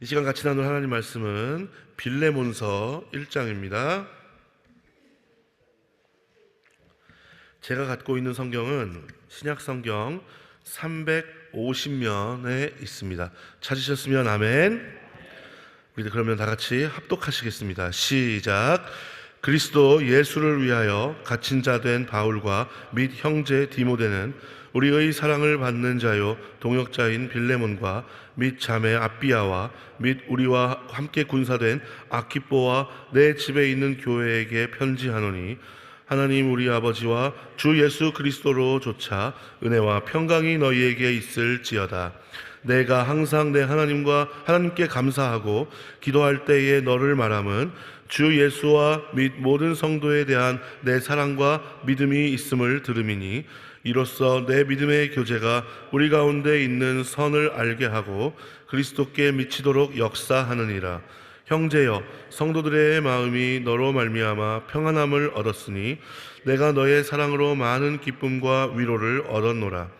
이 시간 같이 나눌 하나님 말씀은 빌레몬서 1장입니다. 제가 갖고 있는 성경은 신약 성경 350면에 있습니다. 찾으셨으면 아멘. 우리 그러면 다 같이 합독하시겠습니다. 시작. 그리스도 예수를 위하여 갇힌 자 된 바울과 및 형제 디모데는 우리의 사랑을 받는 자요 동역자인 빌레몬과 및 자매 아비아와 및 우리와 함께 군사된 아키뽀와 내 집에 있는 교회에게 편지하노니 하나님 우리 아버지와 주 예수 그리스도로 조차 은혜와 평강이 너희에게 있을지어다. 내가 항상 내 하나님께 감사하고 기도할 때에 너를 말함은 주 예수와 및 모든 성도에 대한 내 사랑과 믿음이 있음을 들음이니 이로써 내 믿음의 교제가 우리 가운데 있는 선을 알게 하고 그리스도께 미치도록 역사하느니라. 형제여, 성도들의 마음이 너로 말미암아 평안함을 얻었으니 내가 너의 사랑으로 많은 기쁨과 위로를 얻었노라.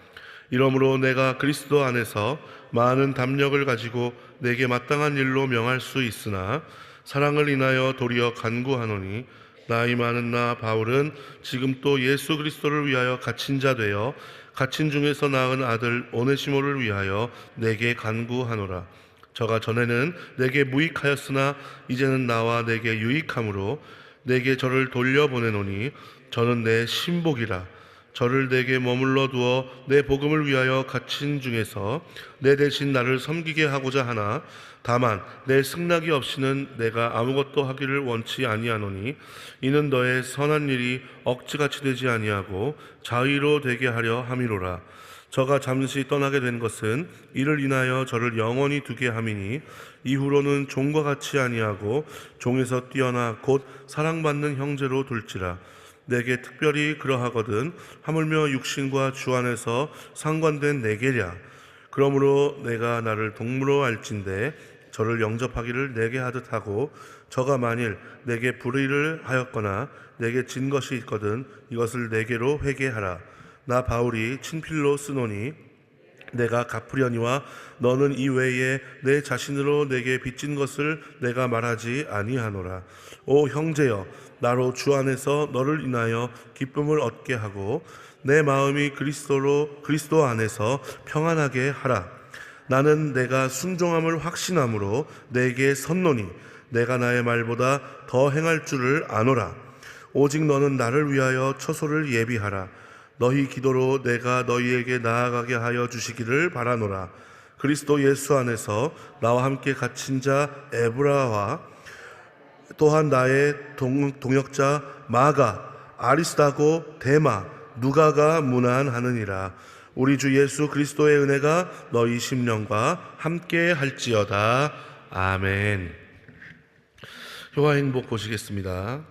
이러므로 내가 그리스도 안에서 많은 담력을 가지고 내게 마땅한 일로 명할 수 있으나 사랑을 인하여 도리어 간구하노니 나이 많은 나 바울은 지금 또 예수 그리스도를 위하여 갇힌 자 되어 갇힌 중에서 낳은 아들 오네시모를 위하여 내게 간구하노라. 저가 전에는 내게 무익하였으나 이제는 나와 내게 유익함으로 내게 저를 돌려보내노니 저는 내 신복이라. 저를 내게 머물러 두어 내 복음을 위하여 갇힌 중에서 내 대신 나를 섬기게 하고자 하나 다만 내 승낙이 없이는 내가 아무것도 하기를 원치 아니하노니 이는 너의 선한 일이 억지같이 되지 아니하고 자의로 되게 하려 함이로라. 저가 잠시 떠나게 된 것은 이를 인하여 저를 영원히 두게 함이니 이후로는 종과 같이 아니하고 종에서 뛰어나 곧 사랑받는 형제로 둘지라. 내게 특별히 그러하거든 하물며 육신과 주 안에서 상관된 내게랴. 그러므로 내가 나를 동무로 알진대 저를 영접하기를 내게 하듯 하고 저가 만일 내게 불의를 하였거나 내게 진 것이 있거든 이것을 내게로 회개하라. 나 바울이 친필로 쓰노니 내가 갚으려니와 너는 이외에 내 자신으로 내게 빚진 것을 내가 말하지 아니하노라. 오 형제여, 나로 주 안에서 너를 인하여 기쁨을 얻게 하고 내 마음이 그리스도 안에서 평안하게 하라. 나는 내가 순종함을 확신함으로 내게 섰노니 내가 나의 말보다 더 행할 줄을 아노라. 오직 너는 나를 위하여 처소를 예비하라. 너희 기도로 내가 너희에게 나아가게 하여 주시기를 바라노라. 그리스도 예수 안에서 나와 함께 갇힌 자 에브라와 또한 나의 동역자 마가, 아리스다고, 데마, 누가가 문안하느니라. 우리 주 예수 그리스도의 은혜가 너희 심령과 함께 할지어다. 아멘. 효와 행복 보시겠습니다.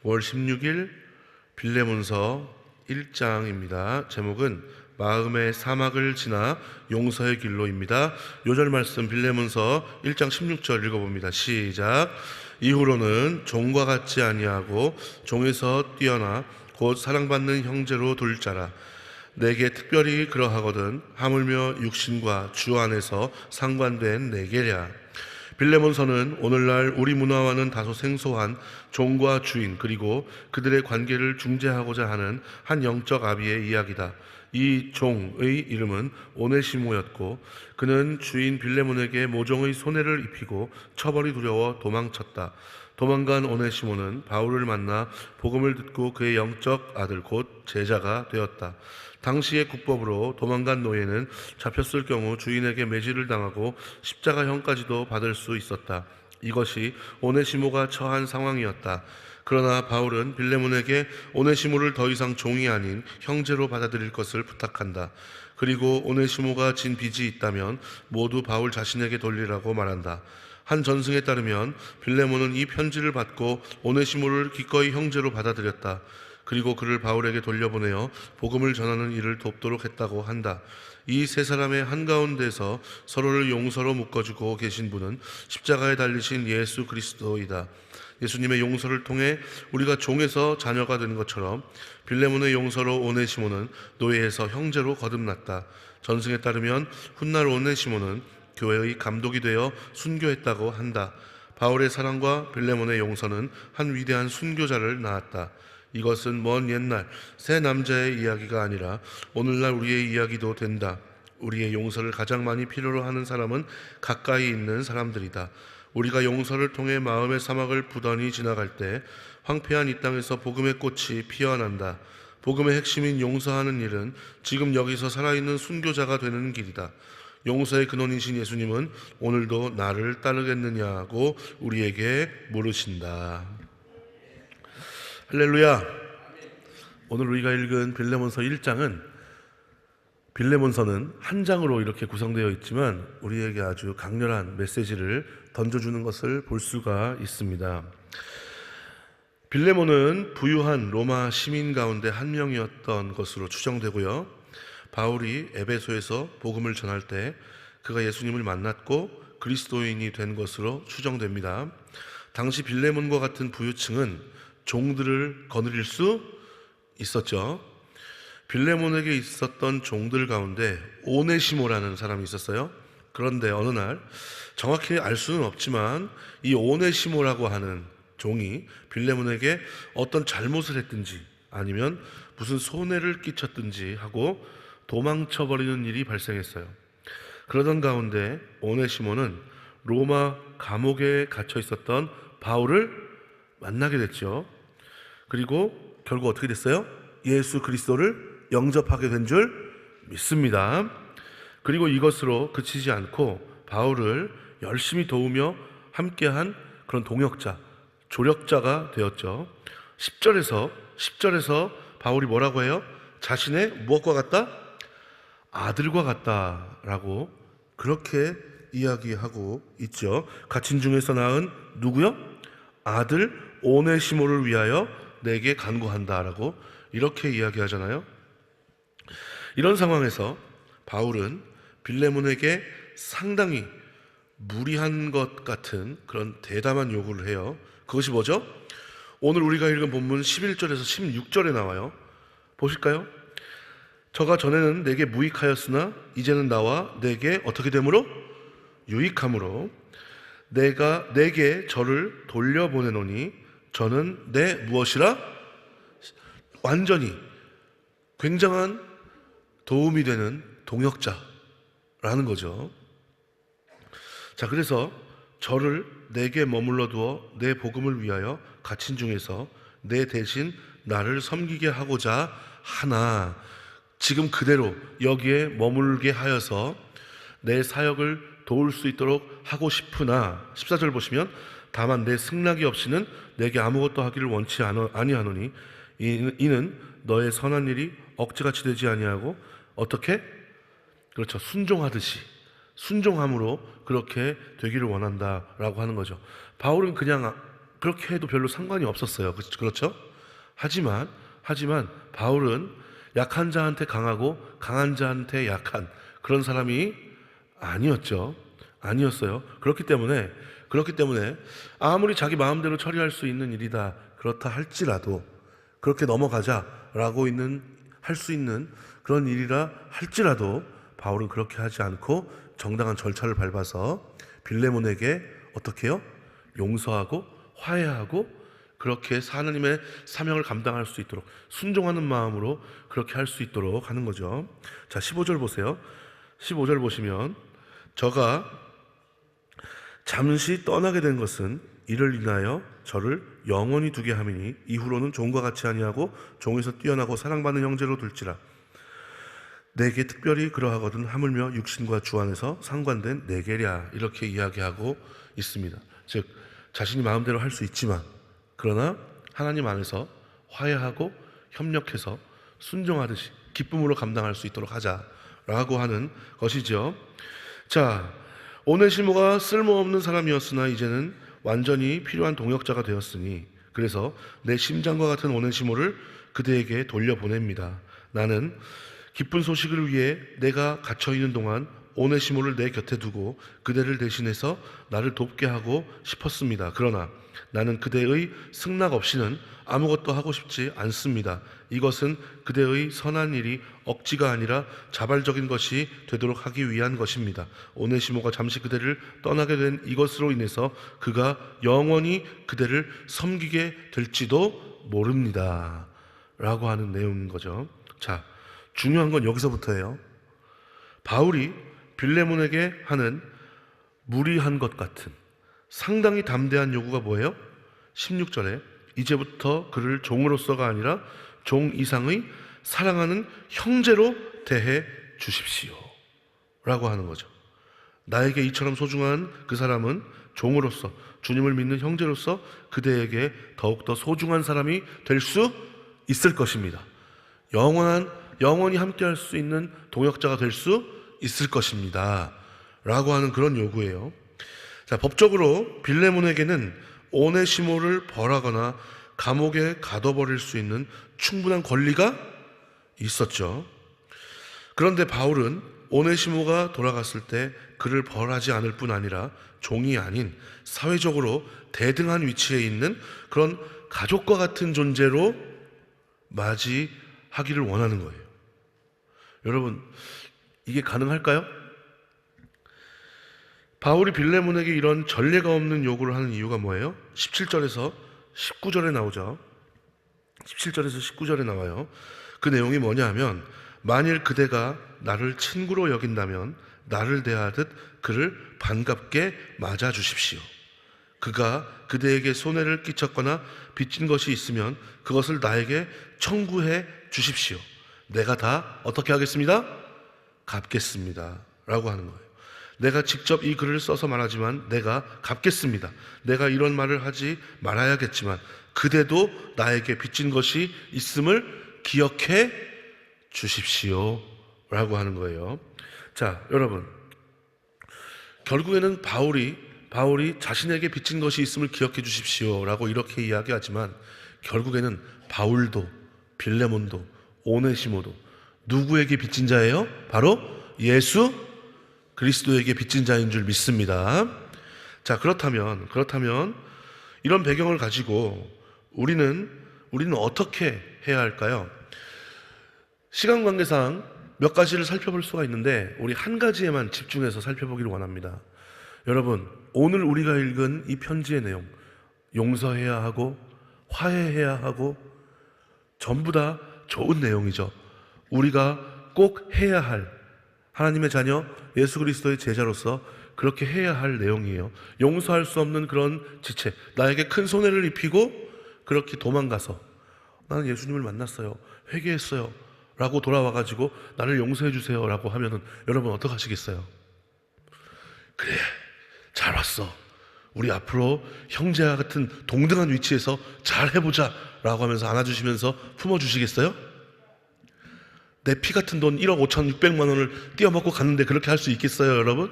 5월 16일 빌레몬서 1장입니다. 제목은 마음의 사막을 지나 용서의 길로입니다. 요절 말씀 빌레몬서 1장 16절 읽어봅니다. 시작. 이후로는 종과 같지 아니하고 종에서 뛰어나 곧 사랑받는 형제로 둘 자라. 내게 특별히 그러하거든 하물며 육신과 주 안에서 상관된 내게랴. 빌레몬서는 오늘날 우리 문화와는 다소 생소한 종과 주인 그리고 그들의 관계를 중재하고자 하는 한 영적 아비의 이야기다. 이 종의 이름은 오네시모였고 그는 주인 빌레몬에게 모종의 손해를 입히고 처벌이 두려워 도망쳤다. 도망간 오네시모는 바울을 만나 복음을 듣고 그의 영적 아들 곧 제자가 되었다. 당시의 국법으로 도망간 노예는 잡혔을 경우 주인에게 매질을 당하고 십자가형까지도 받을 수 있었다. 이것이 오네시모가 처한 상황이었다. 그러나 바울은 빌레몬에게 오네시모를 더 이상 종이 아닌 형제로 받아들일 것을 부탁한다. 그리고 오네시모가 진 빚이 있다면 모두 바울 자신에게 돌리라고 말한다. 한 전승에 따르면 빌레몬은 이 편지를 받고 오네시모를 기꺼이 형제로 받아들였다. 그리고 그를 바울에게 돌려보내어 복음을 전하는 일을 돕도록 했다고 한다. 이 세 사람의 한가운데서 서로를 용서로 묶어주고 계신 분은 십자가에 달리신 예수 그리스도이다. 예수님의 용서를 통해 우리가 종에서 자녀가 되는 것처럼 빌레몬의 용서로 오네시모는 노예에서 형제로 거듭났다. 전승에 따르면 훗날 오네시모는 교회의 감독이 되어 순교했다고 한다. 바울의 사랑과 빌레몬의 용서는 한 위대한 순교자를 낳았다. 이것은 먼 옛날 새 남자의 이야기가 아니라 오늘날 우리의 이야기도 된다. 우리의 용서를 가장 많이 필요로 하는 사람은 가까이 있는 사람들이다. 우리가 용서를 통해 마음의 사막을 부단히 지나갈 때 황폐한 이 땅에서 복음의 꽃이 피어난다. 복음의 핵심인 용서하는 일은 지금 여기서 살아있는 순교자가 되는 길이다. 용서의 근원이신 예수님은 오늘도 나를 따르겠느냐고 우리에게 물으신다. 할렐루야. 오늘 우리가 읽은 빌레몬서 1장은 빌레몬서는 한 장으로 이렇게 구성되어 있지만 우리에게 아주 강렬한 메시지를 던져주는 것을 볼 수가 있습니다. 빌레몬은 부유한 로마 시민 가운데 한 명이었던 것으로 추정되고요. 바울이 에베소에서 복음을 전할 때 그가 예수님을 만났고 그리스도인이 된 것으로 추정됩니다. 당시 빌레몬과 같은 부유층은 종들을 거느릴 수 있었죠. 빌레몬에게 있었던 종들 가운데 오네시모라는 사람이 있었어요. 그런데 어느 날 정확히 알 수는 없지만 이 오네시모라고 하는 종이 빌레몬에게 어떤 잘못을 했든지 아니면 무슨 손해를 끼쳤든지 하고 도망쳐버리는 일이 발생했어요. 그러던 가운데 오네시모는 로마 감옥에 갇혀 있었던 바울을 만나게 됐죠. 그리고 결국 어떻게 됐어요? 예수 그리스도를 영접하게 된 줄 믿습니다. 그리고 이것으로 그치지 않고 바울을 열심히 도우며 함께한 그런 동역자, 조력자가 되었죠. 10절에서 바울이 뭐라고 해요? 자신의 무엇과 같다? 아들과 같다라고 그렇게 이야기하고 있죠. 갇힌 중에서 낳은 누구요? 아들 오네시모를 위하여 내게 간구한다라고 이렇게 이야기하잖아요. 이런 상황에서 바울은 빌레몬에게 상당히 무리한 것 같은 그런 대담한 요구를 해요. 그것이 뭐죠? 오늘 우리가 읽은 본문 11절에서 16절에 나와요. 보실까요? 저가 전에는 내게 무익하였으나 이제는 나와 내게 어떻게 되므로? 유익함으로 내가 내게 저를 돌려보내노니 저는 내 무엇이라? 완전히 굉장한 도움이 되는 동역자라는 거죠. 자, 그래서 저를 내게 머물러 두어 내 복음을 위하여 갇힌 중에서 내 대신 나를 섬기게 하고자 하나 지금 그대로 여기에 머물게 하여서 내 사역을 도울 수 있도록 하고 싶으나 14절 보시면 다만 내 승낙이 없이는 내게 아무것도 하기를 원치 아니하노니 이는 너의 선한 일이 억지같이 되지 아니하고 어떻게? 그렇죠. 순종함으로 그렇게 되기를 원한다라고 하는 거죠. 바울은 그냥 그렇게 해도 별로 상관이 없었어요. 그렇죠? 하지만 바울은 약한 자한테 강하고 강한 자한테 약한 그런 사람이 아니었어요. 그렇기 때문에 아무리 자기 마음대로 처리할 수 있는 일이다 그렇다 할지라도 그렇게 넘어가자라고 할 수 있는 그런 일이라 할지라도 바울은 그렇게 하지 않고 정당한 절차를 밟아서 빌레몬에게 어떻게 해요? 용서하고 화해하고 그렇게 하나님의 사명을 감당할 수 있도록 순종하는 마음으로 그렇게 할 수 있도록 하는 거죠. 자, 15절 보세요. 15절 보시면 저가 잠시 떠나게 된 것은 이를 인하여 저를 영원히 두게 함이니 이후로는 종과 같이 아니하고 종에서 뛰어나고 사랑받는 형제로 둘지라. 내게 특별히 그러하거든 하물며 육신과 주 안에서 상관된 내게랴 이렇게 이야기하고 있습니다. 즉 자신이 마음대로 할 수 있지만 그러나 하나님 안에서 화해하고 협력해서 순종하듯이 기쁨으로 감당할 수 있도록 하자라고 하는 것이죠. 자, 오네시모가 쓸모없는 사람이었으나 이제는 완전히 필요한 동역자가 되었으니 그래서 내 심장과 같은 오네시모를 그대에게 돌려보냅니다. 나는 기쁜 소식을 위해 내가 갇혀있는 동안 오네시모를 내 곁에 두고 그대를 대신해서 나를 돕게 하고 싶었습니다. 그러나 나는 그대의 승낙 없이는 아무것도 하고 싶지 않습니다. 이것은 그대의 선한 일이 억지가 아니라 자발적인 것이 되도록 하기 위한 것입니다. 오네시모가 잠시 그대를 떠나게 된 이것으로 인해서 그가 영원히 그대를 섬기게 될지도 모릅니다. 라고 하는 내용인 거죠. 자, 중요한 건 여기서부터예요. 바울이 빌레몬에게 하는 무리한 것 같은 상당히 담대한 요구가 뭐예요? 16절에 이제부터 그를 종으로서가 아니라 종 이상의 사랑하는 형제로 대해 주십시오 라고 하는 거죠. 나에게 이처럼 소중한 그 사람은 종으로서, 주님을 믿는 형제로서 그대에게 더욱더 소중한 사람이 될 수 있을 것입니다. 영원히 함께할 수 있는 동역자가 될 수 있을 것입니다 라고 하는 그런 요구예요. 자, 법적으로 빌레몬에게는 오네시모를 벌하거나 감옥에 가둬버릴 수 있는 충분한 권리가 있었죠. 그런데 바울은 오네시모가 돌아갔을 때 그를 벌하지 않을 뿐 아니라 종이 아닌 사회적으로 대등한 위치에 있는 그런 가족과 같은 존재로 맞이하기를 원하는 거예요. 여러분, 이게 가능할까요? 바울이 빌레몬에게 이런 전례가 없는 요구를 하는 이유가 뭐예요? 17절에서 19절에 나오죠. 17절에서 19절에 나와요. 그 내용이 뭐냐 하면, 만일 그대가 나를 친구로 여긴다면 나를 대하듯 그를 반갑게 맞아 주십시오. 그가 그대에게 손해를 끼쳤거나 빚진 것이 있으면 그것을 나에게 청구해 주십시오. 내가 다 어떻게 하겠습니다? 갚겠습니다 라고 하는 거예요. 내가 직접 이 글을 써서 말하지만 내가 갚겠습니다. 내가 이런 말을 하지 말아야겠지만 그대도 나에게 빚진 것이 있음을 기억해 주십시오 라고 하는 거예요. 자, 여러분, 결국에는 바울이 자신에게 빚진 것이 있음을 기억해 주십시오 라고 이렇게 이야기하지만, 결국에는 바울도 빌레몬도 오네시모도 누구에게 빚진 자예요? 바로 예수 그리스도에게 빚진 자인 줄 믿습니다. 자, 그렇다면 이런 배경을 가지고 우리는 어떻게 해야 할까요? 시간 관계상 몇 가지를 살펴볼 수가 있는데 우리 한 가지에만 집중해서 살펴보기를 원합니다. 여러분, 오늘 우리가 읽은 이 편지의 내용, 용서해야 하고 화해해야 하고 전부 다 좋은 내용이죠. 우리가 꼭 해야 할, 하나님의 자녀 예수 그리스도의 제자로서 그렇게 해야 할 내용이에요. 용서할 수 없는 그런 지체, 나에게 큰 손해를 입히고 그렇게 도망가서 나는 예수님을 만났어요, 회개했어요 라고 돌아와가지고 나를 용서해 주세요 라고 하면은 여러분 어떡하시겠어요? 그래, 잘 왔어, 우리 앞으로 형제와 같은 동등한 위치에서 잘 해보자 라고 하면서 안아주시면서 품어주시겠어요? 내 피 같은 돈 1억 5,600만 원을 띄어먹고 갔는데 그렇게 할 수 있겠어요, 여러분?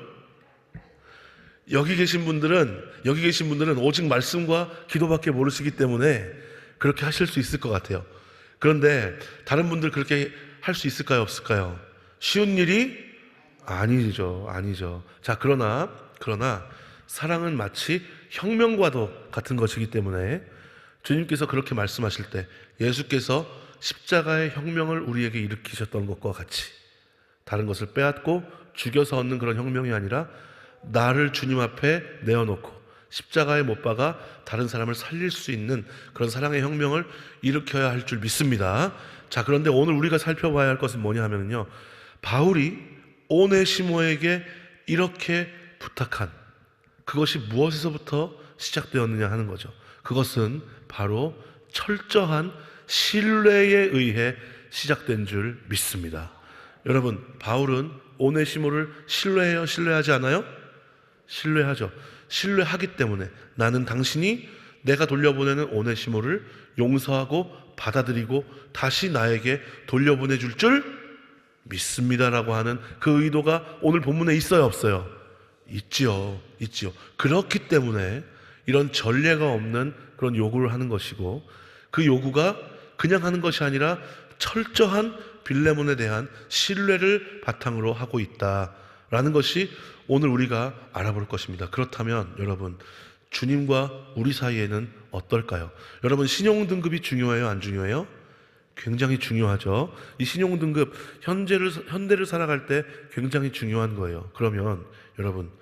여기 계신 분들은 오직 말씀과 기도밖에 모르시기 때문에 그렇게 하실 수 있을 것 같아요. 그런데 다른 분들 그렇게 할 수 있을까요, 없을까요? 쉬운 일이 아니죠. 자, 그러나 사랑은 마치 혁명과도 같은 것이기 때문에 주님께서 그렇게 말씀하실 때 예수께서 십자가의 혁명을 우리에게 일으키셨던 것과 같이 다른 것을 빼앗고 죽여서 얻는 그런 혁명이 아니라 나를 주님 앞에 내어놓고 십자가에 못 박아 다른 사람을 살릴 수 있는 그런 사랑의 혁명을 일으켜야 할 줄 믿습니다. 자, 그런데 오늘 우리가 살펴봐야 할 것은 뭐냐 하면요, 바울이 오네시모에게 이렇게 부탁한 그것이 무엇에서부터 시작되었느냐 하는 거죠. 그것은 바로 철저한 신뢰에 의해 시작된 줄 믿습니다. 여러분, 바울은 오네시모를 신뢰해요, 신뢰하지 않아요? 신뢰하죠. 신뢰하기 때문에 나는 당신이 내가 돌려보내는 오네시모를 용서하고 받아들이고 다시 나에게 돌려보내줄 줄 믿습니다라고 하는 그 의도가 오늘 본문에 있어요, 없어요? 있지요. 그렇기 때문에 이런 전례가 없는 그런 요구를 하는 것이고, 그 요구가 그냥 하는 것이 아니라 철저한 빌레몬에 대한 신뢰를 바탕으로 하고 있다 라는 것이 오늘 우리가 알아볼 것입니다. 그렇다면 여러분, 주님과 우리 사이에는 어떨까요? 여러분, 신용 등급이 중요해요, 안 중요해요? 굉장히 중요하죠. 이 신용 등급, 현대를 살아갈 때 굉장히 중요한 거예요. 그러면 여러분,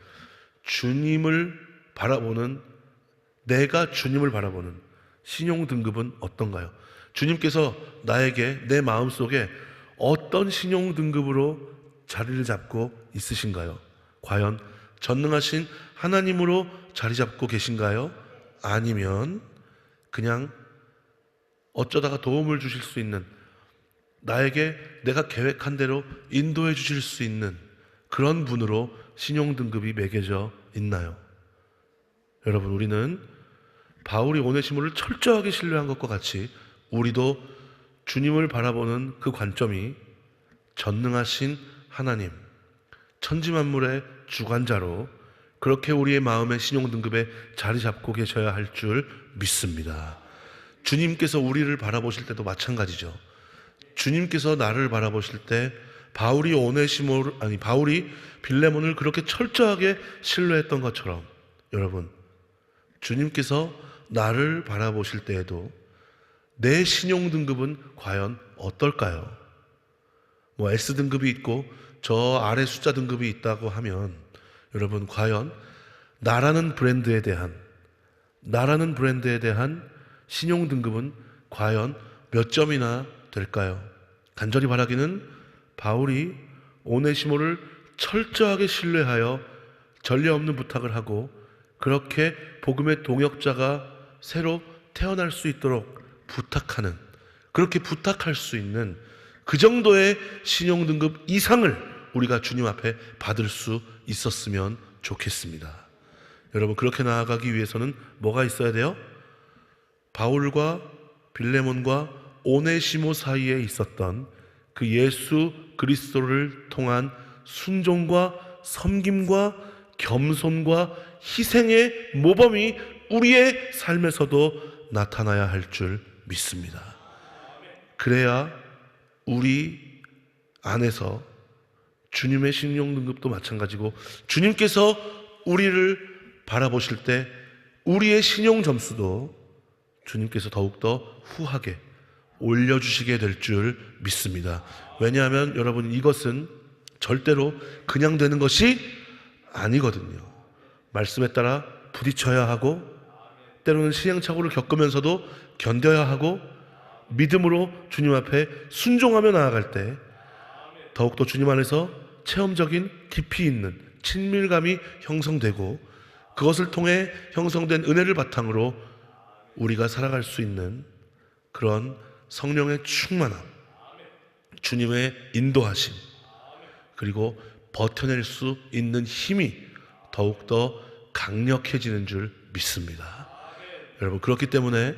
내가 주님을 바라보는 신용 등급은 어떤가요? 주님께서 나에게, 내 마음속에 어떤 신용 등급으로 자리를 잡고 있으신가요? 과연 전능하신 하나님으로 자리 잡고 계신가요? 아니면 그냥 어쩌다가 도움을 주실 수 있는, 나에게 내가 계획한 대로 인도해 주실 수 있는 그런 분으로 신용 등급이 매겨져 있나요? 여러분, 우리는 바울이 오네시모를 철저하게 신뢰한 것과 같이 우리도 주님을 바라보는 그 관점이 전능하신 하나님, 천지만물의 주관자로 그렇게 우리의 마음의 신용 등급에 자리 잡고 계셔야 할 줄 믿습니다. 주님께서 우리를 바라보실 때도 마찬가지죠. 주님께서 나를 바라보실 때 바울이 빌레몬을 그렇게 철저하게 신뢰했던 것처럼 여러분, 주님께서 나를 바라보실 때에도 내 신용 등급은 과연 어떨까요? S 등급이 있고 저 아래 숫자 등급이 있다고 하면 여러분, 과연 나라는 브랜드에 대한 신용 등급은 과연 몇 점이나 될까요? 간절히 바라기는 바울이 오네시모를 철저하게 신뢰하여 전례 없는 부탁을 하고 그렇게 복음의 동역자가 새로 태어날 수 있도록 그렇게 부탁할 수 있는 그 정도의 신용 등급 이상을 우리가 주님 앞에 받을 수 있었으면 좋겠습니다. 여러분, 그렇게 나아가기 위해서는 뭐가 있어야 돼요? 바울과 빌레몬과 오네시모 사이에 있었던 그 예수 그리스도를 통한 순종과 섬김과 겸손과 희생의 모범이 우리의 삶에서도 나타나야 할 줄 믿습니다. 그래야 우리 안에서 주님의 신용 등급도 마찬가지고 주님께서 우리를 바라보실 때 우리의 신용 점수도 주님께서 더욱더 후하게 올려주시게 될 줄 믿습니다. 왜냐하면 여러분, 이것은 절대로 그냥 되는 것이 아니거든요. 말씀에 따라 부딪혀야 하고 때로는 시행착오를 겪으면서도 견뎌야 하고 믿음으로 주님 앞에 순종하며 나아갈 때 더욱더 주님 안에서 체험적인 깊이 있는 친밀감이 형성되고 그것을 통해 형성된 은혜를 바탕으로 우리가 살아갈 수 있는 그런 성령의 충만함, 주님의 인도하심, 그리고 버텨낼 수 있는 힘이 더욱더 강력해지는 줄 믿습니다. 여러분, 그렇기 때문에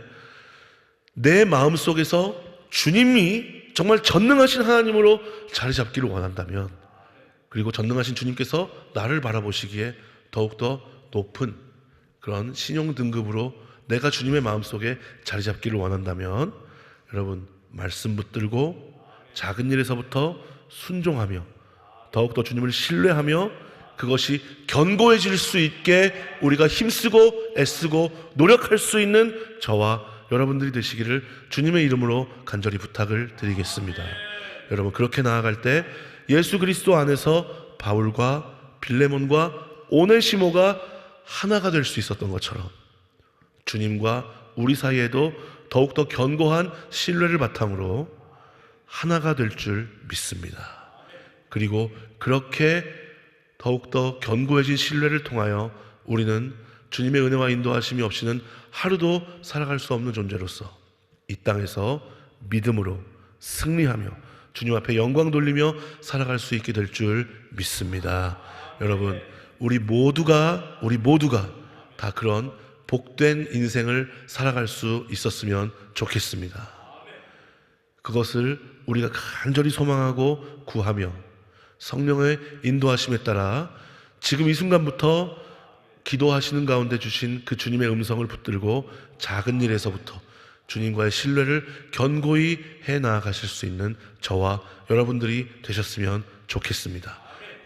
내 마음속에서 주님이 정말 전능하신 하나님으로 자리 잡기를 원한다면, 그리고 전능하신 주님께서 나를 바라보시기에 더욱더 높은 그런 신용 등급으로 내가 주님의 마음속에 자리 잡기를 원한다면 여러분, 말씀 붙들고 작은 일에서부터 순종하며 더욱더 주님을 신뢰하며 그것이 견고해질 수 있게 우리가 힘쓰고 애쓰고 노력할 수 있는 저와 여러분들이 되시기를 주님의 이름으로 간절히 부탁을 드리겠습니다. 여러분, 그렇게 나아갈 때 예수 그리스도 안에서 바울과 빌레몬과 오네시모가 하나가 될 수 있었던 것처럼 주님과 우리 사이에도 더욱더 견고한 신뢰를 바탕으로 하나가 될 줄 믿습니다. 그리고 그렇게 더욱더 견고해진 신뢰를 통하여 우리는 주님의 은혜와 인도하심이 없이는 하루도 살아갈 수 없는 존재로서 이 땅에서 믿음으로 승리하며 주님 앞에 영광 돌리며 살아갈 수 있게 될 줄 믿습니다. 여러분, 우리 모두가 다 그런 복된 인생을 살아갈 수 있었으면 좋겠습니다. 그것을 우리가 간절히 소망하고 구하며 성령의 인도하심에 따라 지금 이 순간부터 기도하시는 가운데 주신 그 주님의 음성을 붙들고 작은 일에서부터 주님과의 신뢰를 견고히 해 나아가실 수 있는 저와 여러분들이 되셨으면 좋겠습니다.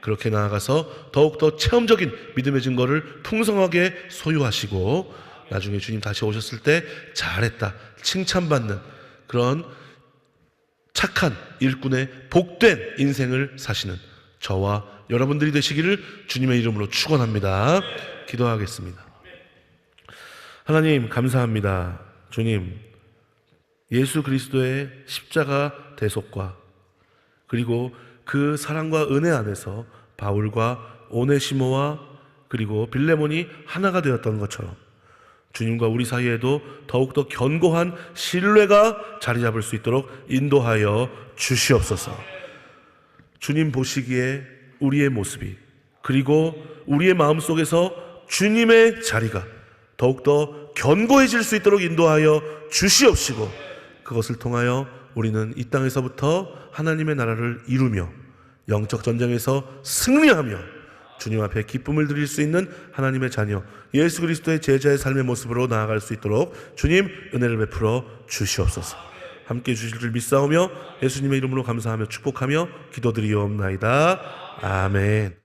그렇게 나아가서 더욱더 체험적인 믿음의 증거를 풍성하게 소유하시고 나중에 주님 다시 오셨을 때 잘했다 칭찬받는 그런 착한 일꾼의 복된 인생을 사시는 저와 여러분들이 되시기를 주님의 이름으로 축원합니다. 기도하겠습니다. 하나님 감사합니다. 주님, 예수 그리스도의 십자가 대속과 그리고 그 사랑과 은혜 안에서 바울과 오네시모와 그리고 빌레몬이 하나가 되었던 것처럼 주님과 우리 사이에도 더욱더 견고한 신뢰가 자리 잡을 수 있도록 인도하여 주시옵소서. 주님 보시기에 우리의 모습이 그리고 우리의 마음속에서 주님의 자리가 더욱더 견고해질 수 있도록 인도하여 주시옵시고 그것을 통하여 우리는 이 땅에서부터 하나님의 나라를 이루며 영적 전쟁에서 승리하며 주님 앞에 기쁨을 드릴 수 있는 하나님의 자녀 예수 그리스도의 제자의 삶의 모습으로 나아갈 수 있도록 주님 은혜를 베풀어 주시옵소서. 함께 주실 줄 믿사오며 예수님의 이름으로 감사하며 축복하며 기도드리옵나이다. 아멘.